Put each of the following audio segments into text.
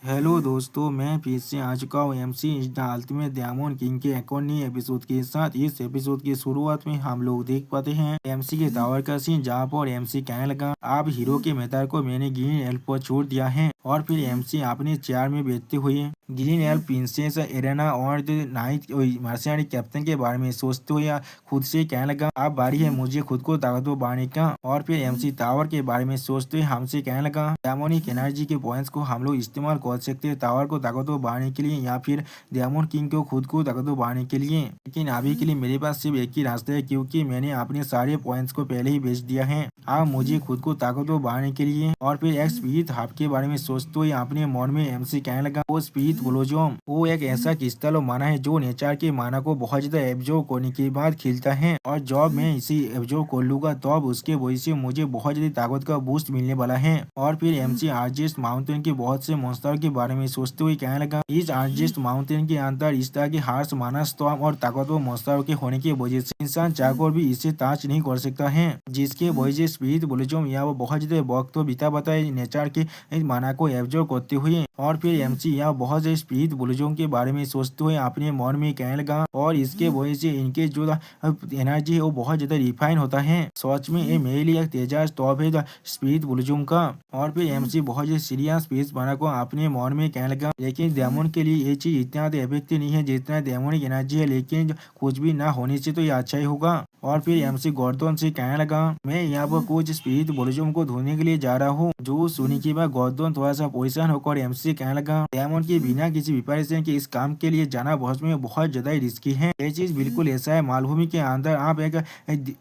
Hello दोस्तों, मैं फिर से आ चुका हूँ MC Insta ultimate diamond king के एक और नए एपिसोड के साथ। इस एपिसोड की शुरुआत में हम लोग देख पाते हैं एमसी के टावर का सीन, जहाँ पर एमसी कहने लगा आप हीरो के मेहतार को मैंने ग्रीन एल्फ पर छोड़ दिया है। और फिर एमसी अपने चेयर में बैठते हुए ग्रीन एल्फ प्रिंसेस एरेना और नाइट मार्शियन कैप्टन के बारे में सोचते हुए खुद से कहने लगा अब बारी है मुझे खुद को ताकतवर बढ़ाने का। और फिर एमसी टावर के बारे में सोचते हुए हमसे कहने लगा डायमंड एनर्जी के पॉइंट्स को हम लोग इस्तेमाल कर सकते हैं टावर को ताकतवर बढ़ाने के लिए या फिर डायमंड किंग को खुद को ताकतवर बढ़ाने के लिए। लेकिन अभी के लिए मेरे पास सिर्फ एक ही रास्ता है, क्योंकि मैंने अपने सारे पॉइंट्स को पहले ही बेच दिया है। अब मुझे खुद को ताकतवर बढ़ाने के लिए। और फिर एक स्पीड हाफ के बारे में सोचते हुए अपने मन में एमसी कहने लगा वो स्पीड ब्लोजोम वो एक ऐसा क्रिस्टल और माना है जो नेचर के माना को बहुत ज्यादा एब्जॉर्ब करने के बाद खिलता है, और जब मैं इसे एब्जॉर्ब कर लूंगा तब उसके वजह से मुझे बहुत ज्यादा ताकत का बूस्ट मिलने वाला है। और फिर एमसी आर्जेस्ट माउंटेन के बहुत से मॉन्स्टर के बारे में सोचते हुए कहने लगा इस आर्जेस्ट माउंटेन के अंदर इस तरह के हार्स माना स्टॉर्म और ताकतवर मॉन्स्टर के होने की वजह से इंसान चाहकर भी इसे टच नहीं कर सकता है, जिसके वजह से स्पीड ब्लोजोम या वो बहुत ज्यादा वक्त तो बिता बताए नेचर के माना को एब्जॉर्ब करते हुए। और फिर एमसी यह बहुत से स्पीड ब्लोजोम के बारे में सोचते हुए अपने मन में कहने लगा और इसके वजह से इनके जो एनर्जी है वो बहुत ज्यादा रिफाइन होता है। सच में ये मेरे लिए एक तेजाब टॉप है स्पीड ब्लोजोम का। और फिर एमसी बहुत ज्यादा सीरियस स्पीच बना को अपने मन में कहने लगा लेकिन डायमंड के लिए ये चीज इतना इफेक्टिव नहीं है जितना डायमंड एनर्जी है, लेकिन कुछ भी ना होने से तो ये अच्छा ही होगा। और फिर एमसी गॉर्डन से कहने लगा मैं यहाँ पर कुछ स्पीड ब्लोजोम को ढूंढने के लिए जा रहा हूँ। जो सुनी के बाद गॉर्डन थोड़ा सा परेशान होकर एमसी कहने लगा डायमंड के बिना किसी प्रिपरेशन के इस काम के लिए जाना बहुत ज्यादा रिस्की है। ये चीज बिल्कुल ऐसा है मालभूमि के अंदर आप एक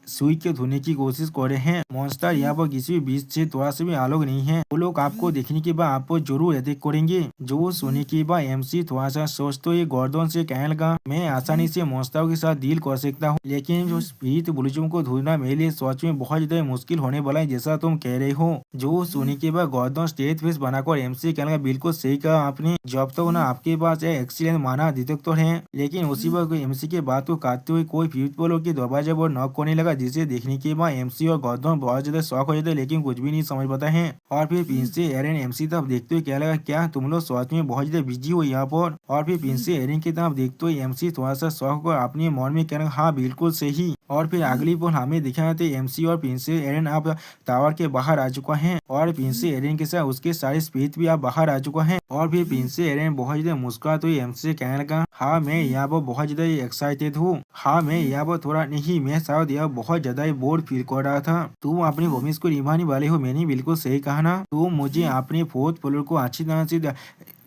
सुई के धोने की कोशिश कर रहे हैं। मॉन्स्टर यहाँ पर किसी भी बीच से थोड़ा सा भी अलग नहीं है, वो लोग आपको देखने के बाद आपको जरूर अटैक करेंगे। जो सुनी के बाद एमसी थोड़ा सा सोच तो ये गॉर्डन से कहने लगा मैं आसानी से मॉन्स्टरों के साथ डील कर सकता हूँ, लेकिन जो स्पीड ब्लोजोम को ढूंढना मेरे लिए सच में बहुत ज्यादा मुश्किल होने वाला है जैसा तुम कह रहे हो। जो सुनी के बाद गॉर्डन स्टेट फेस बनाकर एमसी कहने लगा बिल्कुल सही कहा आपने, जब तक ना आपके पास एक्सीलेंट माना डिटेक्टर है। लेकिन उसी वक्त एमसी के बात को काटते हुए कोई फ्यूज के दरवाजे पर नॉक करने लगा, जिसे देखने के बाद एमसी और गॉर्डन बहुत ज्यादा शौक हो जाते लेकिन कुछ भी नहीं समझ पाता है। और फिर प्रिंस एरन एमसी तरफ देखते हुए क्या लगा क्या तुम लोग सच में बहुत ज्यादा बिजी हो यहाँ पर। और फिर प्रिंस एरन की तरफ देखते हुए एमसी थोड़ा सा शौक और अपने मन में कहना हाँ बिल्कुल सही। और फिर अगली पल हमें दिखाया थे एमसी और प्रिंस एरन अब टावर के बाहर आ चुका है, और प्रिंस एरन के साथ उसके सारे स्पीच भी अब बाहर आ चुका है। और फिर प्रिंस एरन बहुत ज्यादा मुस्कुराते हुए एमसी से कहने लगा हाँ मैं यहाँ पर बहुत ज्यादा एक्साइटेड हूँ। हाँ मैं यहाँ पर थोड़ा नहीं, मैं शायद यह बहुत ज्यादा बोर्ड फील कर रहा था। तुम अपनी भूमिस को निभाने वाले हो, मैंने बिल्कुल सही कहा ना। तुम मुझे अपने फोर्थ फ्लोर को अच्छी तरह से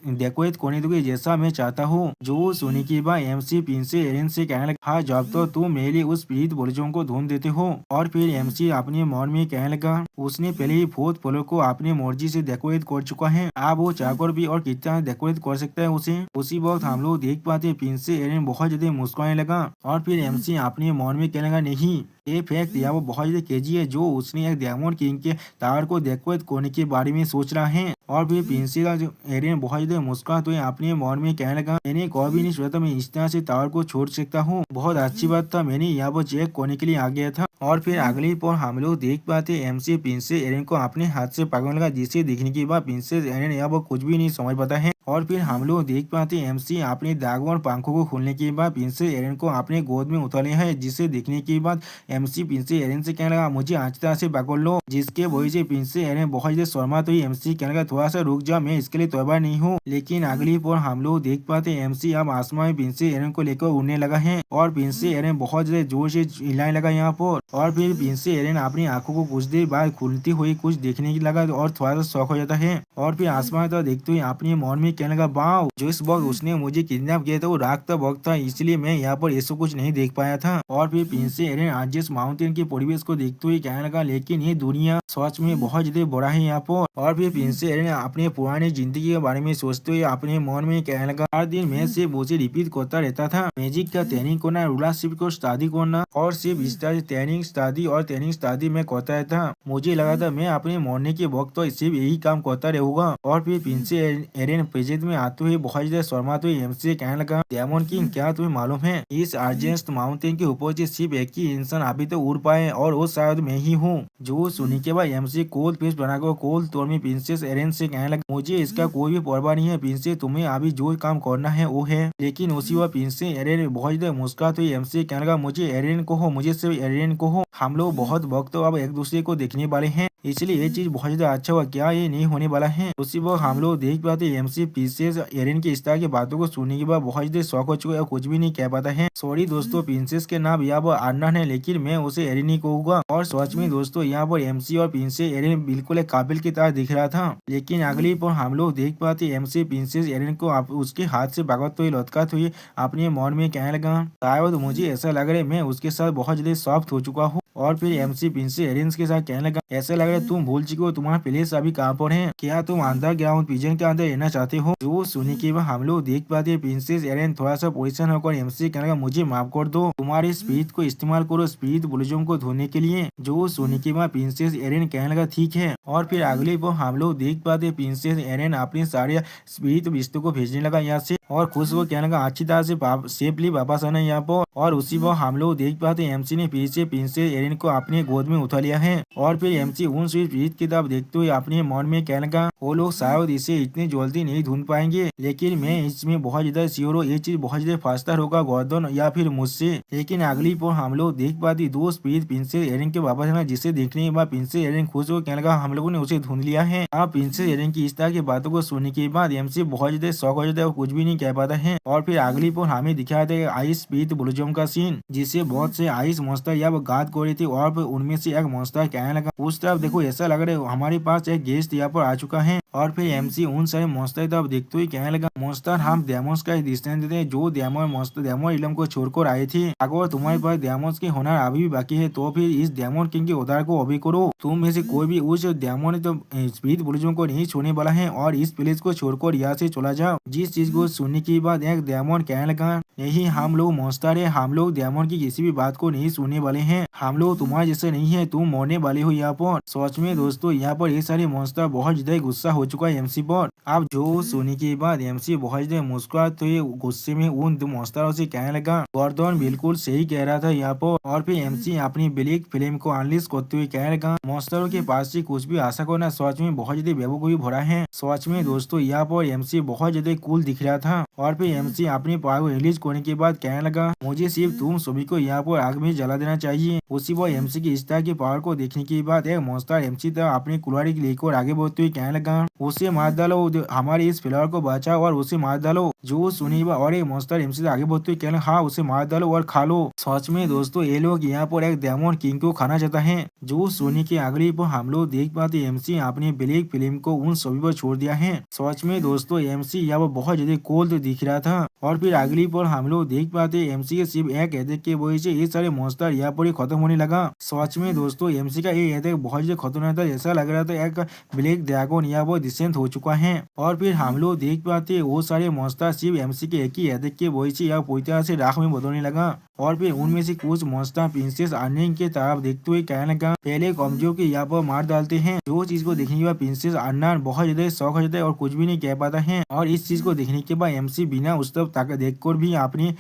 डेकोरेट करने दोगे जैसा मैं चाहता हूँ। जो सुनी की बात एमसी प्रिंस एरन से कहने लगा हाँ जब तो तुम मेरे लिए उस स्पीड ब्लोजोम को ढूंढ देते हो। और फिर एमसी अपने मन में कहने लगा उसने पहले ही फोर्थ फ्लोर को अपनी मर्जी से डेकोरेट कर चुका है, अब वो चाहकर भी और कितना डेकोरेट कर सकता है उसे। उसी वक्त हम लोग देख पाते प्रिंस एरन बहुत ज्यादा मुस्कुराने लगा। और फिर एमसी अपने मन में कहने लगा नहीं ये फैक्ट या वो बहुत ज्यादा क्रेजी है जो उसने एक डायमंड किंग के टावर को डेकोरेट करने के बारे में सोच रहा है। और फिर प्रिंसिपल एरन बहुत ज्यादा मुस्कुरा तो अपने मन में कहने लगा मैंने कभी नहीं सोचा था मैं इस तरह से टावर को छोड़ सकता हूँ, बहुत अच्छी बात था, मैंने यहाँ पर चेक करने के लिए आ गया था। और फिर अगली पर हम लोग देख पाते एमसी प्रिंसेस एरन को अपने हाथ से पकड़ने लगा, जिसे देखने के बाद प्रिंसेस एरन यहाँ पर कुछ भी नहीं समझ पाता है। और फिर हम लोग देख पाते एमसी अपने दागों पंखों को खोलने के बाद प्रिंसेस एरन को अपने गोद में उठा लिया है, जिसे देखने के बाद एमसी प्रिंसेस एरन से कहने लगा मुझे अच्छी तरह से पकड़ लो, जिसके वजह से प्रिंसेस एरन बहुत ज्यादा शर्मा तो एमसी कहने लगा थोड़ा सा रुक जा मैं इसके लिए तैयार नहीं हूँ। लेकिन अगली पर हम लोग देख पाते एमसी अब आसमान में प्रिंसेस एरन को लेकर उड़ने लगा है, और प्रिंसेस एरन बहुत ज्यादा जोर से हिलाने लगा यहाँ पर। और फिर प्रिंसेस एरन अपनी आंखों को कुछ देर बाद खुलती हुई कुछ देखने की लगा और थोड़ा सा शौक हो जाता है। और फिर आसमान तो देखते हुए अपने मन में कहने लगा वाह जिस वक्त उसने मुझे किडनैप किया था वो रात का वक्त था, इसलिए मैं यहाँ पर ऐसा कुछ नहीं देख पाया था। और फिर प्रिंसेस एरन आर्जेस माउंटेन के परिवेश को देखते हुए कहने लगा लेकिन ये दुनिया सच में बहुत ज्यादा बड़ा है यहाँ पर। और फिर प्रिंसेस एरन अपने पुरानी जिंदगी के बारे में सोचते हुए अपने मन में कहने लगा हर दिन मैं सिर्फ उसे रिपीट करता रहता था, मैजिक का ट्रेनिंग करना, रूलरशिप को शादी करना और सिर्फ इस तरह से ट्रेनिंग ट्रेनिंग शादी और ट्रेनिंग शादी में करता रहता। मुझे लगा था मैं अपने मरने के वक्त तो सिर्फ यही काम करता रहूंगा। और फिर प्रिंस एरन प्रेजेंट में आते हुए बहुत ज्यादा शर्माते हुए एमसी से कहने लगा, डायमंड किंग क्या तुम्हें मालूम है इस अर्जेंस्ट माउंटेन के ऊपर से सिर्फ एक ही इंसान अभी तो उड़ पाए और वो शायद मैं ही हूँ। जो सुनने के बाद एमसी कोल्ड फेस बनाकर कोल्ड तौर में प्रिंसेस एरन से कहने लगा, मुझे इसका कोई भी परवाह नहीं है प्रिंसेस, तुम्हें अभी जो काम करना है वो है। लेकिन उसी वक्त प्रिंसेस एरन बहुत ज्यादा मुस्कुराते हुए एमसी कहने लगा, मुझे एरन को हो, मुझे सिर्फ एरन को हो, हम लोग बहुत वक्त अब एक दूसरे को देखने वाले हैं, इसलिए ये चीज बहुत ज्यादा अच्छा हुआ, क्या ये नहीं होने वाला है। उसी वक्त हम लोग देख पाते एमसी प्रिंसेस एरन की इस तरह की बातों को सुनने के बाद बहुत ज्यादा शौक हो चुका है और कुछ भी नहीं कह पाता है। सॉरी दोस्तों, प्रिंसेस के नाम यहाँ पर आनंद है लेकिन मैं उसे एरन ही कहूंगा। और सच में दोस्तों यहाँ पर एमसी और प्रिंसेस एरन बिल्कुल एक काबिल की तरह दिख रहा था। लेकिन अगली पर हम लोग देख पाते एमसी प्रिंसेस एरन को उसके हाथ से भागते हुए लटकाते हुए अपने मन में कहने लगा, शायद मुझे ऐसा लग रहा है मैं उसके साथ बहुत ज्यादा सॉफ्ट हो चुका हूँ। और फिर एमसी प्रिंसेस एरन के साथ कहने लगा, ऐसा लग रहा है तुम भूल चुके हो तुम्हारा प्लेस अभी कहाँ पर है, क्या तुम अंडरग्राउंड प्रिजन के अंदर रहना चाहते हो। जो सुनने के बाद हम लोग देख पाते प्रिंसेस एरन थोड़ा सा पोजिशन होकर एमसी कहने लगा, मुझे माफ कर दो, तुम्हारे स्पीड को इस्तेमाल करो स्पीड बुलजों को धोने के लिए। जो सुनने के बाद प्रिंसेस एरन कहने लगा, ठीक है। और फिर अगले पर हम लोग देख पाते प्रिंसेस एरन अपने सारे स्पीड रिश्तों को भेजने लगा यहाँ से और खुश वो कहने लगा, अच्छी तरह से सेफली वापस आना यहाँ पर। और उसी पर हम लोग देख पाते एमसी ने फिर से प्रिंसेस एरन को अपने गोद में उठा लिया है। और फिर एमसी उन स्पीड की तरफ देखते हुए अपने मन में कहने लगा, वो लोग शायद इसे इतनी जल्दी नहीं ढूंढ पाएंगे, लेकिन मैं इसमें बहुत ज्यादा श्योर हूँ ये चीज बहुत ज्यादा फास्टर होगा गॉर्डन या फिर मुझसे। लेकिन अगली पर हम लोग देख पाते दो स्पीड प्रिंसेस एरन के वापस आना, जिसे देखने के बाद प्रिंसेस एरन खुश हो कहने लगा, हम लोगों ने उसे ढूंढ लिया है। अब प्रिंसेस एरन की इस तरह की बातों को सुनने के बाद एमसी बहुत ज्यादा शौक हो जाता है और कुछ भी नहीं कह पाता है। और फिर अगली पर हमें दिखाया था आइस स्पीड बुलजम का सीन, जिसे बहुत से आइस मॉन्स्टर या गाद कर रही थी। और उनमें से एक मॉन्स्टर कहने लगा, उस तरफ देखो ऐसा लग रहा है हमारे पास एक गेस्ट यहाँ पर आ चुका है। और फिर एमसी उन सारे मॉन्स्टर की तरफ देखते हुए कहने लगा, मॉन्स्टर हम डेमोस का डिस्टेंस देते हैं जो डेमो इलम को छोड़कर आए थे। अगर तुम्हारे पास डेमोस के हुनर अभी भी बाकी है तो फिर इस डेमोन किंग के उधार को अभी करो। तुम में से कोई भी उस डेमोन तो स्पीड बुलजों को नहीं छोड़ने वाला है और इस प्लेस को छोड़कर यहाँ से चला जाओ। जिस चीज को सुनने के बाद एक डेमोन कहने लगा, नहीं हम लोग मॉन्स्टर है, हम लोग डेमोन की किसी भी बात को नहीं सुनने वाले हैं, हम लोग तुम्हारे जैसे नहीं है, तुम मरने वाले हो यहाँ पर। सच में दोस्तों यहाँ पर ये सारे मॉन्स्टर बहुत ज्यादा गुस्सा हो चुका है एमसी पर। अब जो सुनने के बाद एमसी बहुत ज्यादा मुस्कुराते हुए गुस्से में उन दो मॉन्स्टरों से कहने लगा, गॉर्डन बिल्कुल सही कह रहा था यहाँ पर। और फिर एमसी अपनी ब्लैक फिल्म को अनलिश करते हुए कहने लगा, मॉन्स्टरों के पास से कुछ भी आशा करना सच में बहुत ज्यादा बेवकूफी भरा है। सच में दोस्तों यहाँ पर एमसी बहुत ज्यादा कूल दिख रहा था। और फिर एमसी अपने पावर को रिलीज करने के बाद कहने लगा, मुझे सिर्फ तुम सभी को यहाँ पर आग में जला देना चाहिए। उसी पर एमसी की इस तरह की पावर को देखने के बाद एक मॉन्स्टर एमसी तक अपनी कुल्हाड़ी लेकर आगे बढ़ते हुए कहने लगा, उसे मार डालो, हमारे इस फ्लावर को बचाओ और उसे मार डालो। जो सुनी और एक मॉन्स्टर एमसी आगे बढ़ते हुए कहने, हाँ उसे मार डालो और खा लो। सच में दोस्तों ये लोग यहाँ पर एक डेमोन किंग को खाना चाहता है। जो सोनी के अगली पर हम लोग देख पाते एमसी अपनी ब्लैक फिल्म को उन सभी पर छोड़ दिया है। सच में दोस्तों एमसी यहाँ पर बहुत ज्यादा कोल्ड दिख रहा था। और फिर अगली पर हम लोग देख पाते एमसी के सिर्फ एक अटैक के वजह से ये सारे मॉन्स्टर यहाँ पर ही खत्म होने लगा। सच में दोस्तों एमसी का ये अटैक बहुत ज्यादा खतरनाक था, ऐसा लग रहा था एक ब्लैक ड्रैगन यहाँ पर डिसेंट हो चुका है। और फिर हम लोग देख पाते वो सारे मॉन्स्टर सिर्फ एमसी के एक ही अटैक के वजह से यहाँ पूरी तरह से राख में बदलने लगा। और फिर उनमें से कुछ मॉन्स्टर प्रिंसेस अर्निंग के तरफ देखते हुए कहने लगा, पहले कमजोर के यहाँ पर मार डालते हैं। जो चीज को देखने के बाद प्रिंसेस अर्नन बहुत ज्यादा शौक हो जाता है और कुछ भी नहीं कह पाता है। और इस चीज को देखने के बाद एमसी बिना उस तरफ ताकत देखकर भी अपनी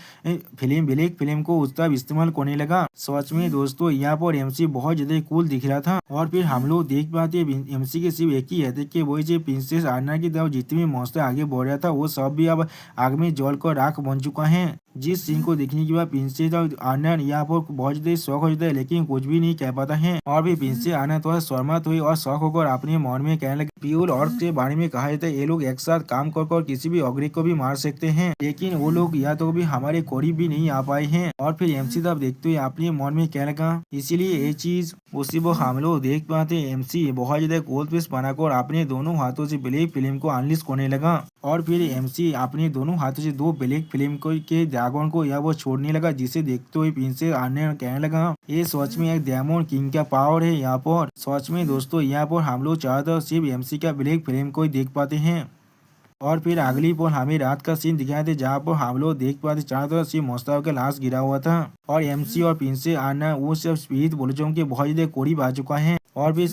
ब्लैक फिल्म को उस तरफ इस्तेमाल करने लगा। सच में दोस्तों यहाँ पर एमसी बहुत ज्यादा कूल दिख रहा था। और फिर हम लोग देख पाते एमसी के सिर्फ एक ही अटैक के वजह से प्रिंसेस अर्नन की तरफ जितने भी मॉन्स्टर आगे बढ़ रहा था वो सब भी अब आग में जल कर राख बन चुका है। जिस सीन को देखने के बाद प्रिंसेस अर्नन यहाँ पर बहुत ज्यादा शौक हो जाता है लेकिन कुछ भी नहीं कह पाता है। और भी प्रिंसेस अर्नन थोड़ा शर्मात हुई और शौक होकर अपने मन में कहने लगे, प्यूल ऑर्क के बारे में कहा जाता है ये लोग एक साथ काम कर किसी भी अग्नि को भी मार सकते हैं, लेकिन वो लोग या तो भी हमारे करीब भी नहीं आ पाए हैं। और फिर एमसी तब देखते हुए अपने मन में कहने लगा, इसीलिए ये चीज उसी वो हम लोग देख पाते एमसी बहुत ज्यादा कोल्ड पीस बनाकर अपने दोनों हाथों से ब्लैक फिल्म को अनलिश करने लगा। और फिर एमसी अपने दोनों हाथों से दो ब्लैक फिल्म के ड्रैगन को या वो छोड़ने लगा, जिसे देखते हुए प्रिंसेस अर्नन कहने लगा, ये सच में एक डेमोन किंग का पावर है यहाँ पर। सच में दोस्तों यहाँ पर हम लोग चाहते सिर्फ एमसी का ब्लैक फिल्म को ही देख पाते हैं। और फिर अगली पल हमें रात का सीन दिखाए थे जहाँ पर हम लोग देख पाते चारों तरफ सिर्फ मुस्तफा का लाश गिरा हुआ था और एमसी और प्रिंसेस आना वो सब स्पीड बुलजों के बहुत ज्यादा करीब आ चुका है और भी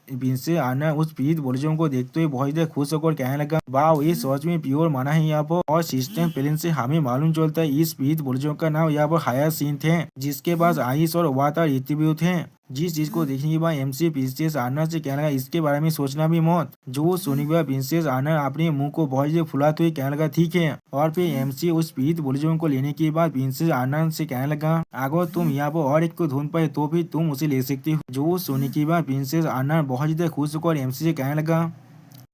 प्रिंसेस आना उस पीड़ित बुलजों को देखते हुए बहुत ज्यादा खुश होकर कहने लगा, वाह ये सच में प्योर माना है यहाँ पर। और सिस्टम प्लेन से हमें मालूम चलता है इस पीड़ित बुलजों का नाम यहाँ पर हायर सिंह थे जिसके पास आइस और वाता ऋतु थे। जिस चीज को देखने के बाद एमसी प्रिंसेस आना से कहने लगा इसके बारे में सोचना भी मत। जो सुनी हुआ प्रिंसेस आना अपने मुंह को बहुत ज्यादा फुलाते हुए कहने लगा ठीक है। और फिर एमसी उस पीड़ित बुलजों को लेने के बाद प्रिंसेस आनंद से कहने लगा अगर तुम यहाँ पर और एक को ढूंढ पाए तो फिर तुम उसे ले सकते हो। जो सुनी के बाद प्रिंसेस आनंद बहुत ज्यादा खुश होकर एमसी से कहने लगा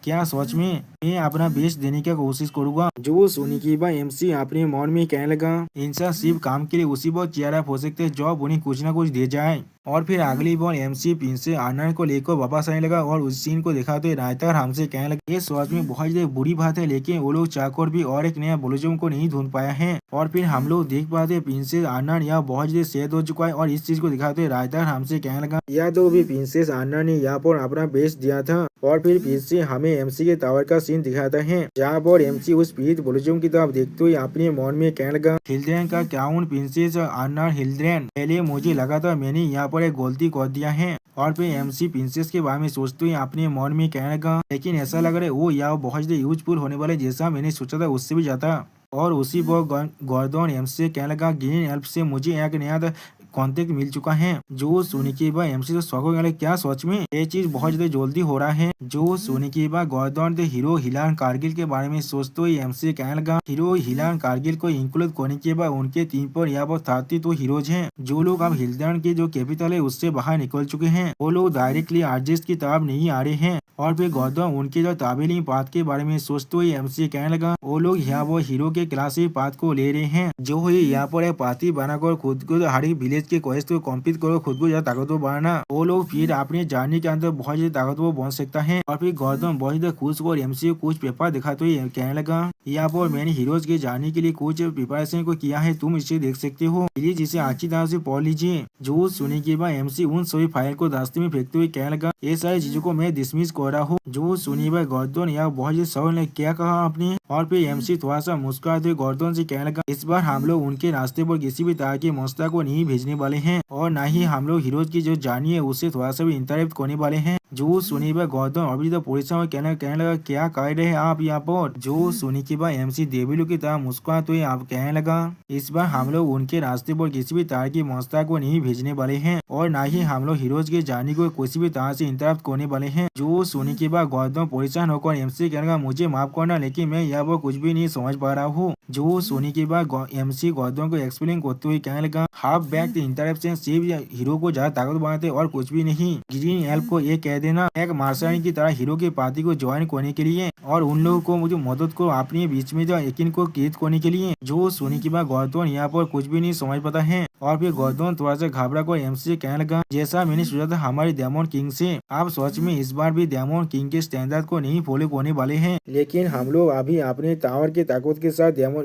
क्या सच में मैं अपना बेस्ट देने की कोशिश करूंगा। जो सुनी के बाद एमसी अपने मन में कहने लगा इंसान सिर्फ काम के लिए उसी बहुत चेहरा हो सकते हैं जॉब उन्हें कुछ ना कुछ दे जाए। और फिर अगली बार एमसी प्रिंसेस आनंद को लेकर वापस आने लगा और उस सीन को दिखाते रायता हमसे कहने लगा ये सच में बहुत ज्यादा बुरी बात है लेकिन वो लोग चाहकर भी और एक नया बुलजों को नहीं ढूंढ पाया है। और फिर हम लोग देख पाते प्रिंसेस आनंद यहाँ बहुत ज्यादा सेहत हो चुका है और इस चीज को दिखाते रायता हमसे कहने लगा या तो भी प्रिंसेस आनंद ने यहाँ पर अपना बेस्ट दिया था। और फिर से हमें एमसी के टावर का सीन दिखाता है जहाँ पर एमसी उस पीड़ित बुलजों की तरफ देखते हुए अपने मन में कहने लगा हिल्ड्रेन का क्राउन प्रिंसेस आनंद हिल्ड्रेन पहले मुझे लगा था मैंने यहाँ पर एक गलती कर दिया है। और फिर एमसी प्रिंसेस के बारे में सोचते हुए अपने मन में कहने लगा लेकिन ऐसा लग रहा है वो यहाँ बहुत ज्यादा यूजफुल होने वाले जैसा मैंने सोचा था उससे भी ज्यादा। और उसी पर गॉर्डन एमसी से कहने लगा ग्रीन एल्फ से मुझे एक नया कॉन्टेक्ट मिल चुका है। जो सुनी के बाद एमसी से शौक हो क्या सच में ये चीज बहुत ज्यादा जल्दी हो रहा है। जो सुनी के बाद गॉर्डन द हीरो हिलान कारगिल के बारे में सोचते हुए एमसी कहने लगा हीरो हिलान कारगिल को इंक्लूड करने के बाद उनके टीम पर यहाँ पर 32 हीरोज हैं जो लोग अब हिल्डन के जो कैपिटल है उससे बाहर निकल चुके हैं। वो लोग डायरेक्टली आर्जिस्ट की तरफ नहीं आ रहे हैं। और फिर गौतम उनके जो ताबेली पाथ के बारे में सोचते हुए एमसी कहने लगा वो लोग यहाँ वो हीरो के क्लासिक पाथ को ले रहे हैं जो है यहाँ पर एक पार्टी बनाकर खुद को हर एक विलेज के क्वेस्ट को कम्प्लीट करो खुद को ज्यादा ताकतवर बनाना। वो लोग फिर अपने जाने के अंदर बहुत ज्यादा ताकतवर बन सकता है। और फिर गौतम बहुत ज्यादा खुश और एमसी को कुछ पेपर दिखाते हुए कहने लगा यहाँ पर मैंने हीरोज के जाने के लिए कुछ प्रिपरेशन को किया है तुम इसे देख सकते हो प्लीज इसे अच्छी तरह से पढ़ लीजिए। जो सुनने के बाद एमसी उन सभी फाइल को रास्ते में फेंकते हुए कहने लगा ये सारी चीजों को मैं डिसमिस कर रहा हूँ। जो सुनी भाई गौतम यहाँ बहुत ज्यादा सवाल ने क्या कहा आपने। और फिर एमसी थोड़ा सा मुस्कुराते हुए गौतम से कहने लगा इस बार हम लोग उनके रास्ते पर किसी भी तरह की मस्ता को नहीं भेजने वाले हैं और न ही हम लोग हीरोज की जो जानी है उससे थोड़ा सा भी इंटरेक्ट करने वाले हैं। जो सुनी भाई गौतम अभी तो परेशान कहने लगा क्या कह रहे हैं आप यहाँ पर। जो सुनी के बाद एमसी देविलू की तरह मुस्कुराते हुए आप कहने लगा इस बार हम लोग उनके रास्ते पर किसी भी तरह की मस्ता को नहीं भेजने वाले हैं और न ही हम लोग हीरोज की जानी को किसी भी तरह से इंटरेक्ट करने वाले हैं। जो सुनी के बाद गौतम परेशान होकर एमसी कहने लगा मुझे माफ करना लेकिन मैं यहाँ पर कुछ भी नहीं समझ पा रहा हूँ। जो सुनी के बाद एमसी गौतम को एक्सप्लेन करते हुए कहने लगा हाफ बैक इंटरप्शन सिर्फ हीरो को ज्यादा ताकत बनाते और कुछ भी नहीं। ग्रीन एल्फ को ये कह देना एक मार्शल की तरह हीरो के पार्टी को ज्वाइन करने के लिए और उन लोगों को मुझे मदद को अपने बीच में जो यकीन को क्रिएट करने के लिए। जो सुनी के बाद गौतम यहाँ पर कुछ भी नहीं समझ पाता है। और फिर गौतम थोड़ा सा घबरा कर एमसी से कहने लगा जैसा मैंने सोचा था हमारे डायमंड किंग से आप सच में इस बार भी डायमंड किंग के स्टैंडर्ड को नहीं फॉलो करने वाले हैं लेकिन हम लोग अभी अपने टावर के ताकत के साथ डायमंड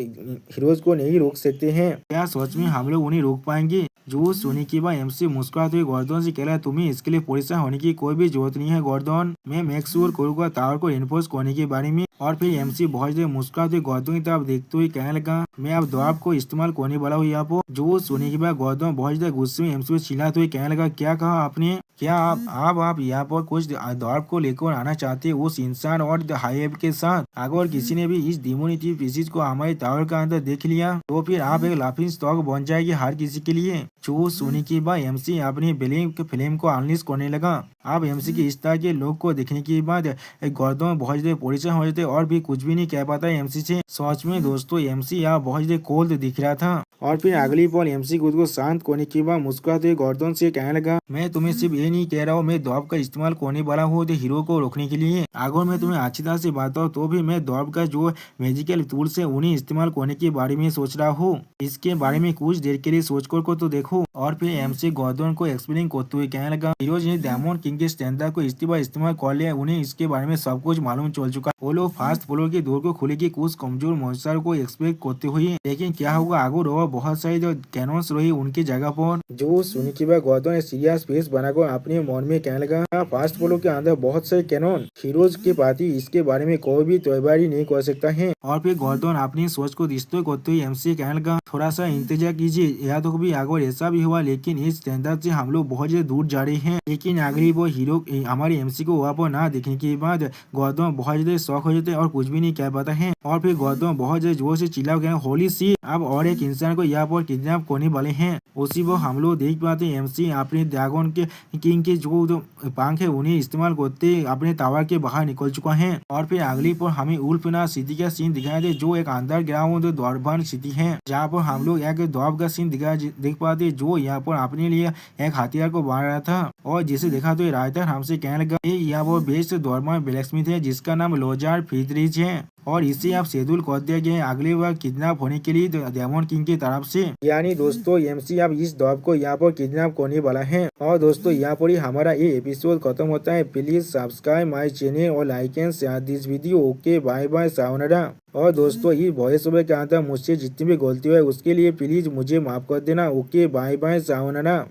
हीरोज को नहीं रोक सकते हैं क्या सच में हम लोग उन्हें रोक पाएंगे। जो सुनी के बाद एमसी मुस्कुराते हुए गौतम से कहला तुम्हें इसके लिए परेशान होने की कोई भी जरूरत नहीं है गौतम मैं मेक श्योर करूंगा टावर को इन्फोर्स करने के बारे में। और फिर एमसी बहुत देर मुस्कुराते गौतम की तरफ देखते हुए कहने लगा मैं अब द्वार को इस्तेमाल करने वाला हूँ यहाँ पर। जो सुनी के बाद गौतम बहुत देर गुस्से में एमसी को चिल्लाते हुए कहने लगा क्या कहा आपने क्या आप यहाँ पर कुछ द्वार को लेकर आना चाहते हैं उस इंसान और हाईवेब के साथ। अगर किसी ने भी इस डिमोनिटी पीसीज को हमारे टावर का अंदर देख लिया तो फिर आप एक लाफिंग स्टॉक बन जाएगी हर किसी के लिए। जो सुनी के बाद एमसी अपनी फिल्म को अनलिश करने लगा। अब एमसी की इस तरह के लोग को देखने के बाद गौतम बहुत ज्यादा परेशान हो जाते और भी कुछ भी नहीं कह पाता एमसी से। सच में दोस्तों एमसी यहाँ बहुत ज्यादा कोल्ड दिख रहा था। और फिर अगली पल एमसी खुद को शांत करने के बाद मुस्कुराते हुए गौतम से कहने लगा मैं तुम्हें सिर्फ ये नहीं कह रहा हूँ मैं दौब का इस्तेमाल करने वाला हूँ हीरो को रोकने के लिए। अगर मैं तुम्हें अच्छी तरह से बताऊँ तो भी मैं दौब का जो मैजिकल टूल्स है उन्हें इस्तेमाल करने के बारे में सोच रहा हूँ इसके बारे में कुछ देर के लिए सोच कर को तो देखो। और फिर एमसी गौतम को एक्सप्लेन करते हुए कहने लगा हीरोज ने डायमंड किंग के स्टैंडर्ड को इस्तेमाल कर लिया उन्हें इसके बारे में सब कुछ मालूम चल चुका। वो लोग फास्ट फ्लोर के डोर को खुले की कुछ कमजोर मॉन्स्टर को एक्सपेक्ट करते हुए लेकिन क्या होगा अगर वो और बहुत सारे जो कैनोन्स रही उनकी जगह पर जो सुनने के बाद गौतम ने सीरियस फेस बनाकर अपने मन में कहने लगा, फास्ट फॉलो के अंदर बहुत सारे कैनोन हीरोज के पार्टी इसके बारे में कोई भी तैयारी नहीं कर सकता है। और फिर गौतम अपनी सोच को रिश्ते करते हुए एमसी कहने लगा, थोड़ा सा इंतजार कीजिए, या तो कभी अगर ऐसा भी हुआ लेकिन इस स्टैंडर्ड से हम लोग बहुत ज्यादा दूर जा रहे हैं। लेकिन अगली वो हीरो हमारे एमसी को वहाँ पर ना देखने के बाद गौतम बहुत ज्यादा शौक हो जाते हैं और कुछ भी नहीं कह पाता है। और फिर गौतम बहुत ज्यादा जोर से चिल्ला गया, होली सी, अब और एक इंसान को यहाँ पर किडनैप करने वाले हैं। उसी वो हम लोग देख पाते हैं एमसी अपने ड्रैगन के किंग के जो पंख है उन्हें इस्तेमाल करते अपने टावर के बाहर निकल चुका है। और फिर अगली पर हमें उल्फना सिटी का सीन दिखाया दे जो एक अंडरग्राउंड द्वारबन सिटी है, जहाँ पर हम लोग एक द्वार का सीन देख पाते जो यहाँ पर अपने लिए एक हथियार को बांध रहा था। और जिसे देखा तो राइटर हमसे कहने लगा यहाँ वो बेस्ट द्वारबन ब्लैकस्मिथ है जिसका नाम लोजार फ्रीदरिच है और इसे आप शेड्यूल कर दिया गया है अगले बार किडनैप होने के लिए डेमन किंग की तरफ से। यानी दोस्तों एमसी अब इस दौब को यहाँ पर किडनैप करने वाला है। और दोस्तों यहाँ पर ही हमारा ये एपिसोड खत्म होता है। प्लीज सब्सक्राइब माय चैनल और like and share this video. Okay bye bye sayonara. और दोस्तों ये वॉइस ओवर के अंदर मुझसे जितनी भी गलती हुई उसके लिए प्लीज मुझे माफ कर देना। Okay bye bye sayonara.